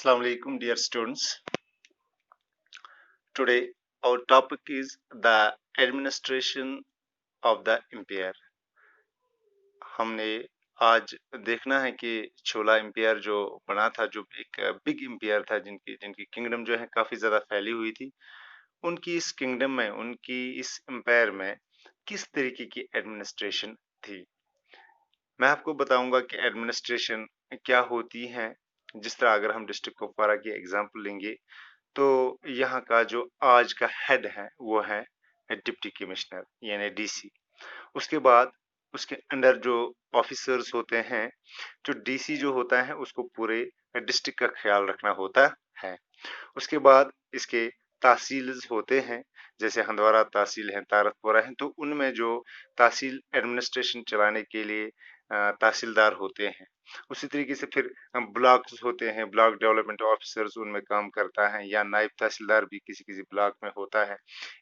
Assalamu alaikum, dear students. Today, our topic is the administration of the empire. हमने आज देखना है कि छोला एम्पायर जो बना था, जो एक बिग एम्पायर था, जिनकी जिनकी किंगडम जो है काफी ज्यादा फैली हुई थी, उनकी इस किंगडम में, उनकी इस एम्पायर में किस तरीके की एडमिनिस्ट्रेशन थी। मैं आपको बताऊंगा कि एडमिनिस्ट्रेशन क्या होती है। जिस तरह अगर हम डिस्ट्रिक्ट कुपवारा की एग्जांपल लेंगे, तो यहाँ का जो आज का हेड है वो है डिप्टी कमिश्नर यानी डीसी। उसके बाद उसके अंडर जो ऑफिसर्स होते हैं, जो डीसी जो होता है उसको पूरे डिस्ट्रिक्ट का ख्याल रखना होता है। उसके बाद इसके तहसील होते हैं, जैसे हंदवारा तहसील है, तारकपुरा है, तो उनमें जो तहसील एडमिनिस्ट्रेशन चलाने के लिए तहसीलदार होते हैं। उसी तरीके से फिर ब्लॉक्स होते हैं, ब्लॉक डेवलपमेंट ऑफिसर्स उनमें काम करता है, या नायब तहसीलदार भी किसी किसी ब्लॉक में होता है।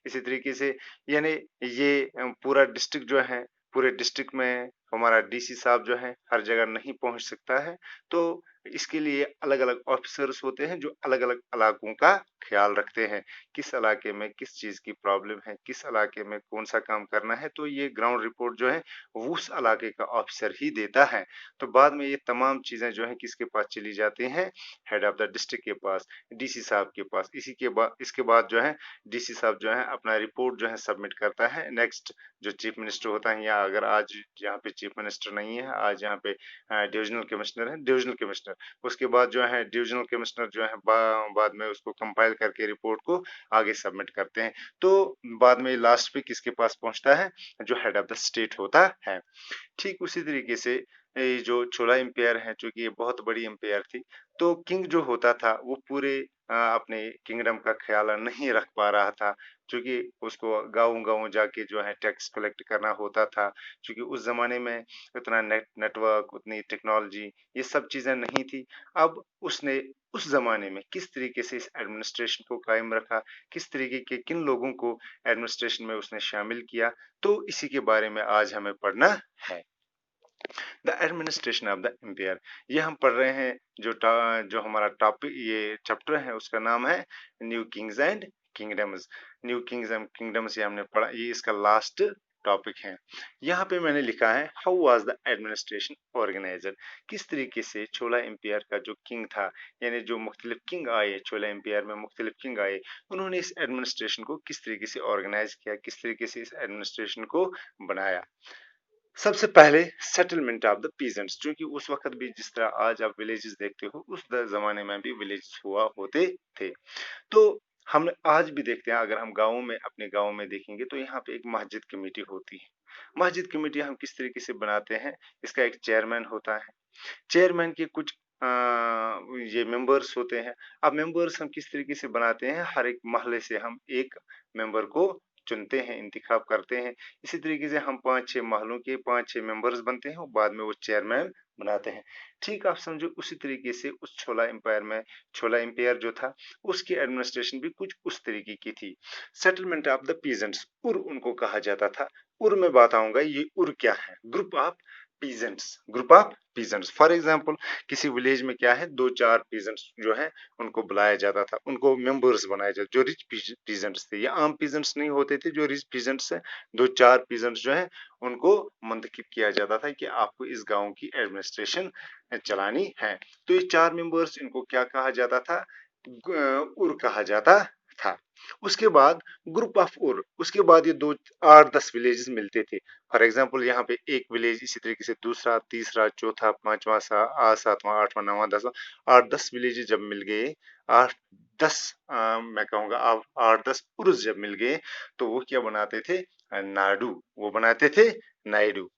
इसी तरीके से यानी ये पूरा डिस्ट्रिक्ट जो है, पूरे डिस्ट्रिक्ट में हमारा डीसी साहब जो है हर जगह नहीं पहुंच सकता है, तो इसके लिए अलग अलग ऑफिसर्स होते हैं जो अलग अलग इलाकों का ख्याल रखते हैं। किस इलाके में किस चीज की प्रॉब्लम है, किस इलाके में कौन सा काम करना है, तो ये ग्राउंड रिपोर्ट जो है वो उस इलाके का ऑफिसर ही देता है। तो बाद में ये तमाम चीजें जो है किसके पास चली जाती हैं, हेड ऑफ द डिस्ट्रिक्ट के पास, डीसी साहब के पास। इसके बाद जो है डीसी साहब जो है अपना रिपोर्ट जो है सबमिट करता है नेक्स्ट जो चीफ मिनिस्टर होता है, या अगर आज यहाँ पे चीफ मिनिस्टर नहीं है, आज यहाँ पे डिविजनल कमिश्नर है, डिविजनल कमिश्नर, उसके बाद जो है डिविजनल कमिश्नर जो है बाद में उसको कंपाइल करके रिपोर्ट को आगे सबमिट करते हैं। तो बाद में लास्ट पे किसके पास पहुंचता है, जो हेड ऑफ द स्टेट होता है। ठीक उसी तरीके से ये जो छोला एम्पायर है, चूंकि ये बहुत बड़ी एम्पायर थी, तो किंग जो होता था वो पूरे अपने किंगडम का ख्याल नहीं रख पा रहा था, क्योंकि उसको गांव-गांव जाके जो है टैक्स कलेक्ट करना होता था। क्योंकि उस जमाने में उतना नेटवर्क, उतनी टेक्नोलॉजी, ये सब चीजें नहीं थी। अब उसने उस जमाने में किस तरीके से इस एडमिनिस्ट्रेशन को कायम रखा, किस तरीके के किन लोगों को एडमिनिस्ट्रेशन में उसने शामिल किया, तो इसी के बारे में आज हमें पढ़ना है। The administration of the empire, ये हम पढ़ रहे हैं। जो हमारा टॉपिक, ये चैप्टर है, उसका नाम है new Kings and kingdoms. New Kings and kingdoms ये हमने पढ़ा, ये इसका लास्ट टॉपिक है। यहाँ पे मैंने लिखा है how was the administration organised, किस तरीके से छोला एम्पायर का जो किंग था, यानी जो मुख्तलिफ किंग आए छोला एम्पायर में, मुख्तलिफ किंग आए, उन्होंने इस एडमिनिस्ट्रेशन को किस तरीके से ऑर्गेनाइज किया, किस तरीके से इस एडमिनिस्ट्रेशन को बनाया। सबसे पहले सेटलमेंट ऑफ द पीजेंट्स, क्योंकि उस वक्त भी जिस तरह आज आप विलेजेस देखते हो, उस जमाने में भी विलेजेस हुआ होते थे। तो हम आज भी देखते हैं, अगर हम गाँव में, अपने गाँव में देखेंगे, तो यहाँ पे एक मस्जिद कमेटी होती है। मस्जिद कमेटी हम किस तरीके से बनाते हैं, इसका एक चेयरमैन होता है, चेयरमैन के कुछ ये मेंबर्स होते हैं। अब मेंबर्स हम किस तरीके से बनाते हैं, हर एक मोहल्ले से हम एक मेंबर को चुनते हैं, इंतखाब करते हैं। इसी तरीके से हम 5-6 मोहल्लों के 5-6 मेंबर्स बनते हैं और बाद में वो चेयरमैन बनाते हैं। ठीक, आप समझो उसी तरीके से उस छोला एम्पायर में, छोला एम्पायर जो था उसकी एडमिनिस्ट्रेशन भी कुछ उस तरीके की थी। सेटलमेंट ऑफ द पीजेंट्स, उर उनको कहा जाता था। उर में बात आऊंगा, ये उर क्या है, group of peasants, group of peasants. For example किसी विलेज में क्या है, 2-4 पीजेंट्स जो है उनको बुलाया जाता था, उनको मेंबर्स बनाया जाता, जो रिच पीजेंट्स थे, ये आम पीजेंट्स नहीं होते थे, जो रिच पीजेंट्स है, 2-4 पीजेंट्स जो है उनको मुंतखब किया जाता था कि आपको इस गांव की एडमिनिस्ट्रेशन चलानी है। तो ये 4 मेंबर्स, इनको क्या कहा जाता था, उर कहा जाता था। उसके बाद ग्रुप ऑफ उर, उसके बाद ये 2-8-10 विलेजेस मिलते थे। फॉर एग्जांपल यहाँ पे एक विलेज, इसी तरीके से दूसरा, तीसरा, चौथा, पांचवा, सातवां, आठवां, नौवां, 10वां, 8-10 विलेज जब मिल गए, 8-10 मैं कहूंगा 8-10 उर्स जब मिल गए, तो वो क्या बनाते थे, नाडू, वो बनाते थे नायडू।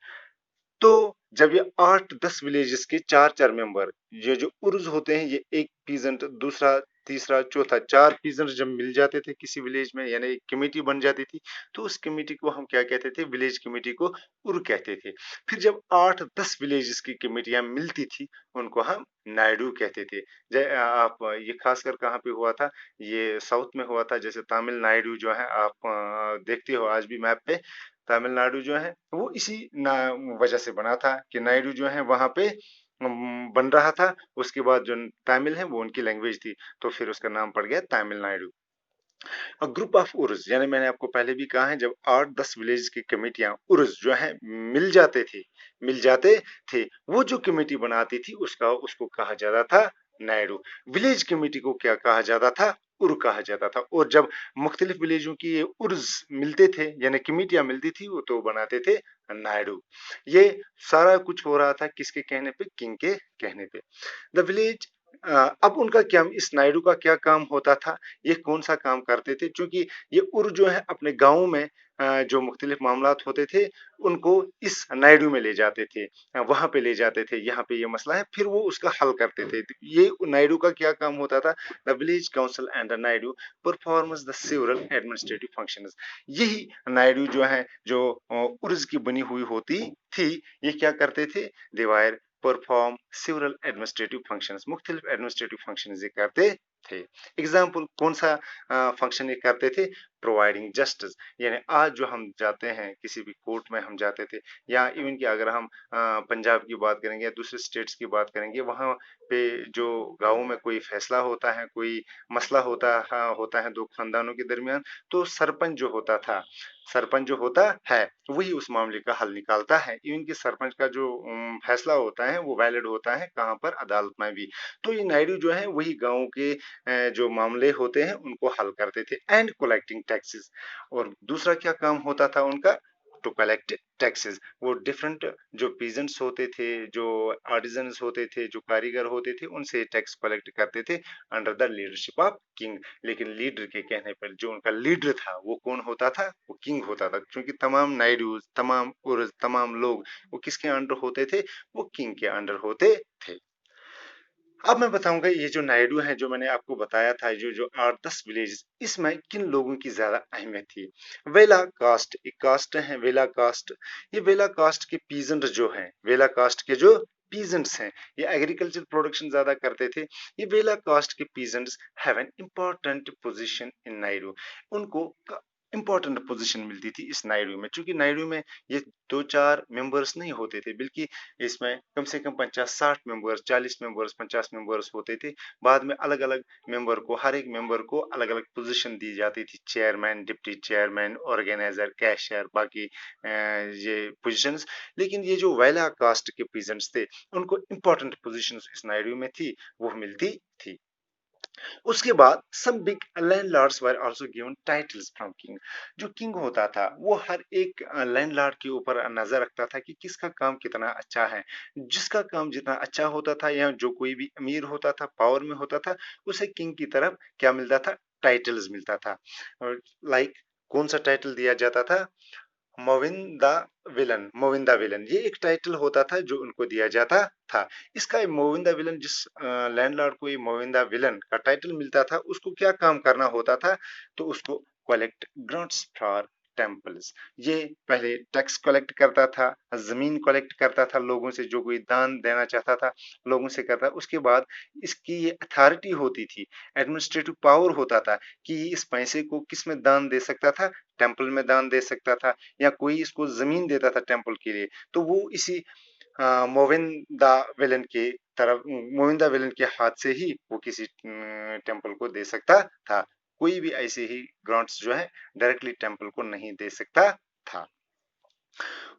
तो जब ये 8-10 विलेजेस के 4-4 मेंबर, ये जो उर्स होते हैं, ये एक पीजेंट, दूसरा, तीसरा, चौथा, 4 पीजेंट जब मिल जाते थे किसी विलेज में, यानी एक कमेटी बन जाती थी, तो उस कमेटी को हम क्या कहते थे, विलेज कमेटी को उर कहते थे। फिर जब 8-10 विलेजेस की कमेटियां मिलती थी, उनको हम नायडू कहते थे। आप ये खासकर कहाँ पे हुआ था, ये साउथ में हुआ था, जैसे तमिलनाडु जो है, आप देखते हो आज भी मैप पे, तमिलनाडु जो है वो इसी वजह से बना था कि नायडू जो है वहां पे बन रहा था। उसके बाद जो तमिल है वो उनकी लैंग्वेज थी, तो फिर उसका नाम पड़ गया तमिलनाडु। ग्रुप ऑफ उर्स, यानी मैंने आपको पहले भी कहा है, जब 8-10 विलेज की कमेटियां उर्स जो है मिल जाते थे, वो जो कमेटी बनाती थी उसको कहा जाता था नायडू। विलेज कमेटी को क्या कहा जाता था? उर कहा जाता था। और जब मुख्तलिफ विलेजों की ये उर्स मिलते थे, यानी कमेटियां मिलती थी, वो तो बनाते थे नायडू। ये सारा कुछ हो रहा था किसके कहने पे? किंग के कहने पे। द विलेज, अब उनका क्या, इस नायडू का क्या काम होता था? ये कौन सा काम करते थे? क्योंकि ये उर जो है अपने गाँव में जो मुख्तलिफ मामलात होते थे, उनको इस नायडू में ले जाते थे, वहां पे ले जाते थे, यहाँ पे ये मसला है, फिर वो उसका हल करते थे। ये नायडू का क्या काम होता था? The village council and the Naidu performs the several administrative functions. यही नायडू जो है, जो उर्स की बनी हुई होती थी, ये क्या करते थे? They perform several administrative functions, मुख्तलिफ एडमिनिस्ट्रेटिव फंक्शंस ये करते थे। एग्जाम्पल कौन सा फंक्शन ये करते थे? प्रोवाइडिंग जस्टिस, यानी आज जो हम जाते हैं किसी भी कोर्ट में हम जाते थे, या इवन कि अगर हम पंजाब की बात करेंगे या दूसरे स्टेट्स की बात करेंगे, वहाँ पे जो गाँव में कोई फैसला होता है, कोई मसला होता है दो खानदानों के दरमियान, तो सरपंच जो होता है वही उस मामले का हल निकालता है। इवन कि सरपंच का जो फैसला होता है वो वैलिड होता है कहाँ पर? अदालत में भी। तो ये नायडू जो है वही गाँव के जो मामले होते हैं उनको हल करते थे। एंड कलेक्टिंग टैक्सेस, और दूसरा क्या काम होता था उनका? To collect taxes. वो डिफरेंट जो पीजेंट्स होते थे, जो आर्टिजन्स होते थे, जो कारीगर होते थे, उनसे टैक्स कलेक्ट करते थे under the leadership of king. लेकिन लीडर के कहने पर जो उनका लीडर था वो कौन होता था? वो किंग होता था, क्योंकि तमाम नायडूज, तमाम उर्स, तमाम लोग वो किसके अंडर होते थे? वो किंग के अंडर होते थे। अब मैं बताऊंगा ये जो नायडू है, जो मैंने आपको बताया था, जो जो 8-10 विलेज, इसमें किन लोगों की ज्यादा अहमियत थी? वेला कास्ट, एक कास्ट है वेला कास्ट। ये वेला कास्ट के पीजेंट जो हैं, वेला कास्ट के जो पीजेंट्स हैं, ये एग्रीकल्चर प्रोडक्शन ज्यादा करते थे। ये वेला कास्ट के peasants have an important position in Naidu. उनको इम्पोर्टेंट पोजीशन मिलती थी इस नायडू में, क्योंकि नायडू में ये 2-4 मेंबर्स नहीं होते थे, बल्कि इसमें कम से कम 50-60 मेंबर्स, 40 मेंबर्स, 50 मेंबर्स होते थे। बाद में अलग अलग मेंबर को, हर एक मेंबर को अलग अलग पोजीशन दी जाती थी, chairman, deputy chairman, organiser, cashier, बाकी ये पोजीशंस। लेकिन ये जो वैला कास्ट के पीजेंट्स थे, उनको इंपॉर्टेंट पोजीशंस इस नायडू में थी, वो मिलती थी। उसके बाद some big landlords were also given titles from king. जो किंग होता था वो हर एक लैंडलॉर्ड के ऊपर नजर रखता था कि किसका काम कितना अच्छा है। जिसका काम जितना अच्छा होता था, या जो कोई भी अमीर होता था, पावर में होता था, उसे किंग की तरफ क्या मिलता था? टाइटल्स मिलता था। लाइक कौन सा टाइटल दिया जाता था? मोविंदा विलन, ये एक टाइटल होता था जो उनको दिया जाता था। इसका मोविंदा विलन, जिस लैंडलॉर्ड को ये मोविंदा विलन का टाइटल मिलता था, उसको क्या काम करना होता था? तो उसको कलेक्ट ग्रांट्स फॉर टेम्पल्स। ये पहले टैक्स कलेक्ट करता था, जमीन कलेक्ट करता था लोगों से, जो कोई दान देना चाहता था लोगों से करता। उसके बाद इसकी ये अथॉरिटी होती थी, एडमिनिस्ट्रेटिव पावर होता था कि इस पैसे को किस में दान दे सकता था? टेम्पल में दान दे सकता था, या कोई इसको जमीन देता था टेम्पल के लिए, तो वो इसी मोविंदा विलन के मोविंदा विलन के हाथ से ही वो किसी टेम्पल को दे सकता था। कोई भी ऐसे ही ग्रांट्स जो है डायरेक्टली टेम्पल को नहीं दे सकता था।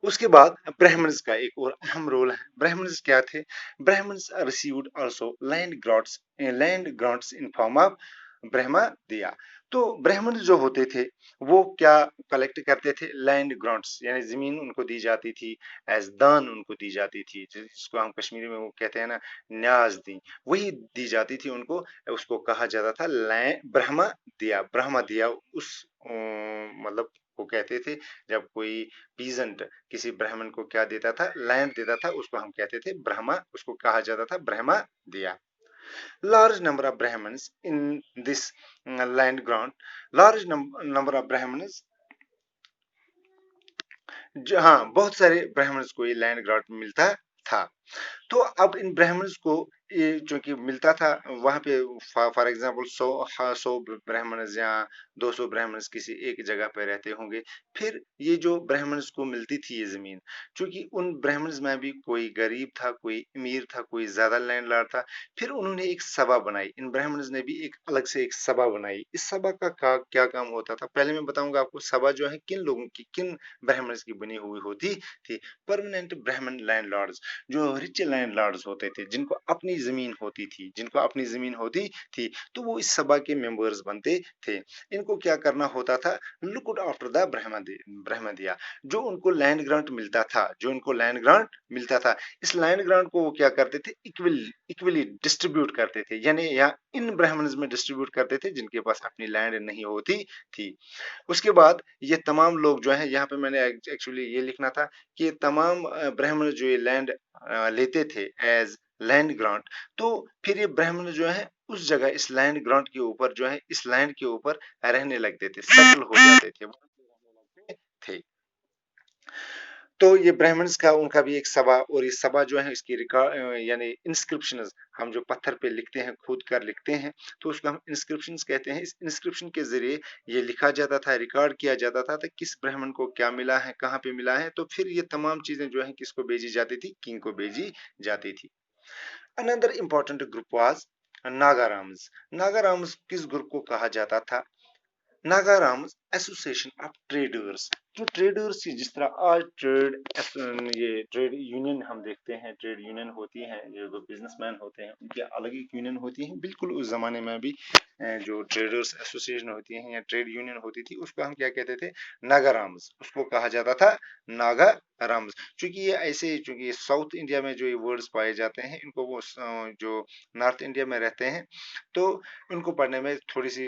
उसके बाद ब्राह्मण्स का एक और अहम रोल है। ब्राह्मण्स क्या थे? Brahmans received also land grants in form of brahmadeya. तो ब्राह्मण जो होते थे वो क्या कलेक्ट करते थे? लैंड ग्रांट्स, यानी जमीन उनको दी जाती थी, एज दान उनको दी जाती थी, जिसको हम कश्मीरी में वो कहते हैं ना, न्याज दी, वही दी जाती थी उनको। उसको कहा जाता था ब्रह्मा दिया। उस मतलब को कहते थे, जब कोई पीजेंट किसी ब्राह्मण को क्या देता था? लैंड देता था, उसको हम कहते थे ब्रह्मा, उसको कहा जाता था ब्रह्मा दिया। Large number of Brahmans in this land grant, large number of Brahmans, हाँ, बहुत सारे ब्राह्मण्स को ये लैंड ग्रांट मिलता था। तो अब इन ब्राह्मण्स को ये चूंकि मिलता था वहां पे, फॉर एग्जाम्पल 100 ब्राह्मण्स या 200 ब्राह्मण्स किसी एक जगह पे रहते होंगे। फिर ये जो ब्राह्मण्स को मिलती थी ये जमीन, चूंकि उन ब्राह्मण्स में भी कोई गरीब था, कोई अमीर था, कोई ज्यादा लैंडलॉर्ड था। फिर उन्होंने एक सभा बनाई, इन ब्राह्मण्स ने भी एक अलग से एक सभा बनाई। इस सभा का क्या काम होता था, पहले मैं बताऊंगा आपको। सभा जो है किन लोगों की, किन ब्राह्मण्स की बनी हुई होती थी। परमानेंट ब्राह्मण लैंडलॉर्ड्स, जो रिच लैंडलॉर्ड्स होते थे, जिनको अपनी जमीन होती थी, जिनको अपनी जमीन होती थी, तो वो इस सभा के मेंबर्स बनते थे। इनको क्या करना होता था, लुक आफ्टर द ब्रह्मदिया, जो उनको लैंड ग्रांट मिलता था, जो उनको लैंड ग्रांट मिलता था, इस लैंड ग्रांट को वो क्या करते थे, इक्वली डिस्ट्रीब्यूट करते थे, यानी या इन ब्राह्मण्स में डिस्ट्रीब्यूट करते थे जिनके पास अपनी लैंड नहीं होती थी। उसके बाद ये तमाम लोग जो है, यहाँ पे मैंने एक्चुअली ये लिखना था कि ये तमाम ब्राह्मण जो ये लैंड लेते थे एज लैंड ग्रांट, तो फिर ये ब्राह्मण जो है उस जगह इस लैंड ग्रांट के ऊपर जो है, इस लैंड के ऊपर रहने लगते थे, सेटल हो जाते थे, वहां पे रहने लगते थे। तो ये ब्राह्मण्स का उनका भी एक सभा, और ये सभा जो है इसकी रिकॉर्ड यानी इंस्क्रिप्शन, हम जो पत्थर पे लिखते हैं, खोद कर लिखते हैं, तो उसको हम इंस्क्रिप्शन कहते हैं। इस इंस्क्रिप्शन के जरिए ये लिखा जाता था, रिकॉर्ड किया जाता था, तो किस ब्राह्मण को क्या मिला है, कहाँ पे मिला है। तो फिर ये तमाम चीजें जो है किसको भेजी जाती थी, किंग को भेजी जाती थी। Another important group was Nagarams. Nagarams किस ग्रुप को कहा जाता था, नागाराम्स एसोसिएशन ऑफ ट्रेडर्स। जो ट्रेडर्स की, जिस तरह आज ये ट्रेड यूनियन हम देखते हैं, ट्रेड यूनियन होती हैं, ये जो बिजनेसमैन होते हैं उनकी अलग एक यूनियन होती है, बिल्कुल उस जमाने में भी जो ट्रेडर्स एसोसिएशन होती है या ट्रेड यूनियन होती थी, उसको हम क्या कहते थे, नागाराम्स, उसको कहा जाता था नागाराम्स। चूंकि ये ऐसे, चूंकि ये साउथ इंडिया में जो ये वर्ड्स पाए जाते हैं, इनको वो जो नॉर्थ इंडिया में रहते हैं, तो उनको पढ़ने में थोड़ी सी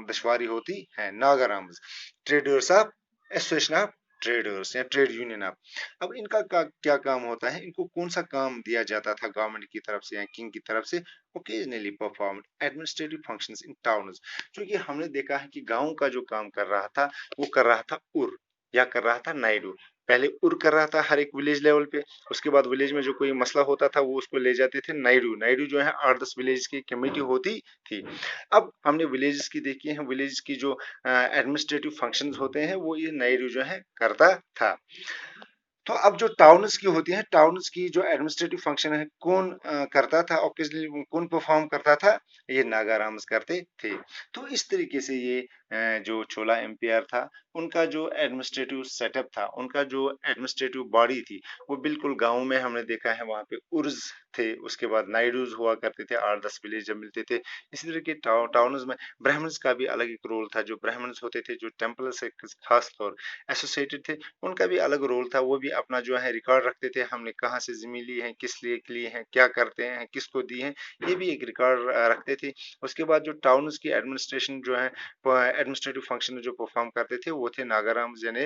दुश्वारी होती है। Nagarams, traders of association of traders या ट्रेड यूनियन ऑफ। अब इनका क्या काम होता है, इनको कौन सा काम दिया जाता था गवर्नमेंट की तरफ से या किंग की तरफ से, occasionally perform administrative functions in towns. क्योंकि हमने देखा है कि गांव का जो काम कर रहा था, वो कर रहा था उर, या कर रहा था नायडू। पहले उर कर रहा था हर एक विलेज लेवल पे, उसके बाद विलेज में जो कोई मसला होता था वो उसको ले जाते थे नायडू। नायडू जो है 8-10 विलेज की कमेटी होती थी। अब हमने विलेजेस की देखी है, विलेज की जो एडमिनिस्ट्रेटिव फंक्शंस होते हैं वो ये नायडू जो है करता था। तो अब जो टाउन्स की होती है, टाउन्स की जो एडमिनिस्ट्रेटिव फंक्शन है, कौन करता था, ऑक्यूजली कौन परफॉर्म करता था, ये नागाराम्स करते थे। तो इस तरीके से ये जो चोला एम्पायर था, उनका जो एडमिनिस्ट्रेटिव सेटअप था, उनका जो एडमिनिस्ट्रेटिव बॉडी थी, वो बिल्कुल गाँव में हमने देखा है, वहां पे उर्स थे, उसके बाद नायडूज हुआ करते थे, 8-10 विलेज जब मिलते थे। इसी तरह के टाउन्स में ब्राह्मण्स का भी अलग एक रोल था। जो ब्राह्मण्स होते थे, जो टेम्पल से खास तौर एसोसिएटेड थे, उनका भी अलग रोल था। वो भी अपना जो है रिकॉर्ड रखते थे, हमने कहाँ से जमीन ली है, किस लिए है, क्या करते हैं, किसको दी है, ये भी एक रिकॉर्ड रखते थे। उसके बाद जो टाउन्स की एडमिनिस्ट्रेशन जो है, एडमिनिस्ट्रेटिव फंक्शन जो परफॉर्म करते थे, वो थे नागाराम यानी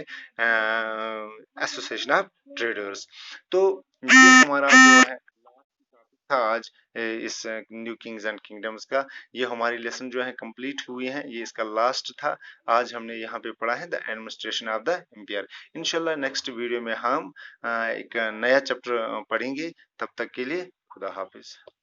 एसोसिएशन ऑफ ट्रेडर्स। तो ये हमारा जो है था आज इस न्यू किंग्स एंड किंगडम्स का। ये हमारी लेसन जो है कंप्लीट हुई है, ये इसका लास्ट था। आज हमने यहाँ पे पढ़ा है the administration of the empire. इंशाल्लाह नेक्स्ट वीडियो में हम एक नया चैप्टर पढ़ेंगे। तब तक के लिए खुदा हाफिज।